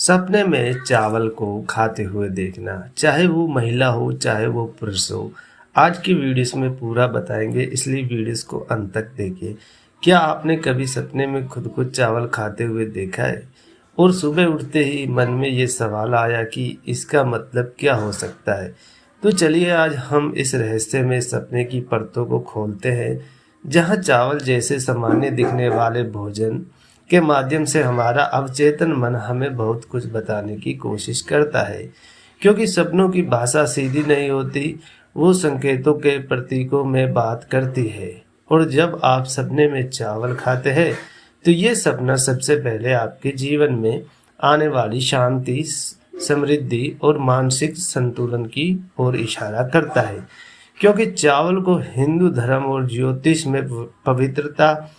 सपने में चावल को खाते हुए देखना, चाहे वो महिला हो चाहे वो पुरुष हो। आज की वीडियोस में पूरा बताएंगे, इसलिए वीडियोस को अंत तक देखिए। क्या आपने कभी सपने में खुद को चावल खाते हुए देखा है और सुबह उठते ही मन में ये सवाल आया कि इसका मतलब क्या हो सकता है? तो चलिए आज हम इस रहस्य में सपने की परतों को खोलते हैं, जहां चावल जैसे सामान्य दिखने वाले भोजन के माध्यम से हमारा अवचेतन मन हमें बहुत कुछ बताने की कोशिश करता है। क्योंकि सपनों की भाषा सीधी नहीं होती, वो संकेतों के प्रतीकों में बात करती है। और जब आप सपने में चावल खाते हैं तो ये सपना सबसे पहले आपके जीवन में आने वाली शांति, समृद्धि और मानसिक संतुलन की ओर इशारा करता है। क्योंकि चावल को हिंदू धर्म और ज्योतिष में पवित्रता,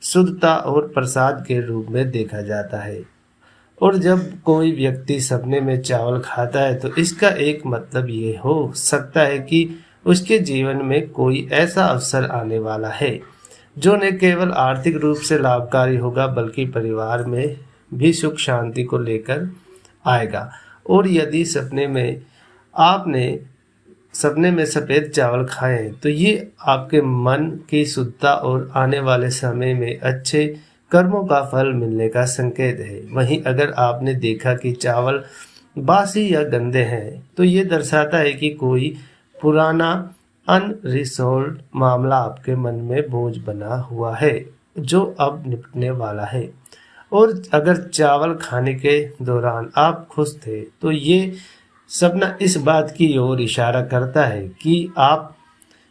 शुद्धता और प्रसाद के रूप में देखा जाता है। और जब कोई व्यक्ति सपने में चावल खाता है तो इसका एक मतलब ये हो सकता है कि उसके जीवन में कोई ऐसा अवसर आने वाला है जो न केवल आर्थिक रूप से लाभकारी होगा बल्कि परिवार में भी सुख शांति को लेकर आएगा। और यदि सपने में सफ़ेद चावल खाएं तो ये आपके मन की शुद्धता और आने वाले समय में अच्छे कर्मों का फल मिलने का संकेत है। वहीं अगर आपने देखा कि चावल बासी या गंदे हैं तो ये दर्शाता है कि कोई पुराना अनरिजॉल्व्ड मामला आपके मन में बोझ बना हुआ है जो अब निपटने वाला है। और अगर चावल खाने के दौरान आप खुश थे तो ये सपना इस बात की ओर इशारा करता है कि आप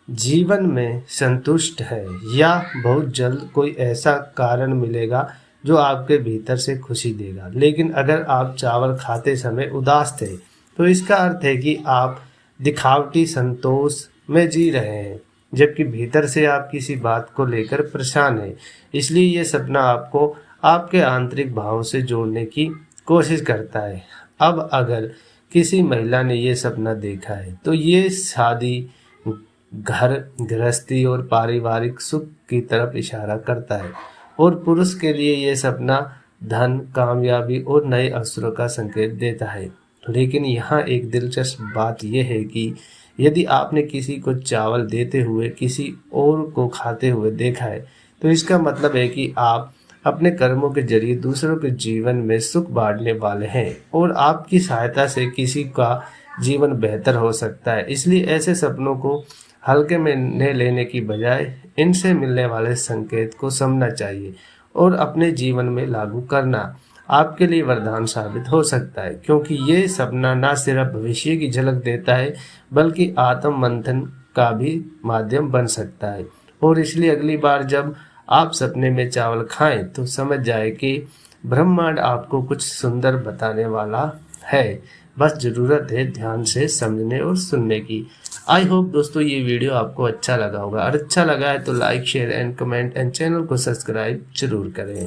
जीवन में संतुष्ट हैं या बहुत जल्द कोई ऐसा कारण मिलेगा जो आपके भीतर से खुशी देगा। लेकिन अगर आप चावल खाते समय उदास थे तो इसका अर्थ है कि आप दिखावटी संतोष में जी रहे हैं, जबकि भीतर से आप किसी बात को लेकर परेशान हैं। इसलिए ये सपना आपको आपके आंतरिक भाव से जोड़ने की कोशिश करता है। अब अगर किसी महिला ने ये सपना देखा है तो ये शादी, घर गृहस्थी और पारिवारिक सुख की तरफ इशारा करता है। और पुरुष के लिए ये सपना धन, कामयाबी और नए अवसरों का संकेत देता है। लेकिन यहाँ एक दिलचस्प बात यह है कि यदि आपने किसी को चावल देते हुए किसी और को खाते हुए देखा है तो इसका मतलब है कि आप अपने कर्मों के जरिए दूसरों के जीवन में सुख बांटने वाले हैं और आपकी सहायता से किसी का जीवन बेहतर हो सकता है। इसलिए ऐसे सपनों को हल्के में न लेने की बजाय इनसे मिलने वाले संकेत को समझना चाहिए और अपने जीवन में लागू करना आपके लिए वरदान साबित हो सकता है। क्योंकि ये सपना न सिर्फ भविष्य की झलक देता है बल्कि आत्म मंथन का भी माध्यम बन सकता है। और इसलिए अगली बार जब आप सपने में चावल खाएं तो समझ जाए कि ब्रह्मांड आपको कुछ सुंदर बताने वाला है। बस ज़रूरत है ध्यान से समझने और सुनने की। आई होप दोस्तों ये वीडियो आपको अच्छा लगा होगा। और अच्छा लगा है तो like, share and comment and channel को सब्सक्राइब जरूर करें।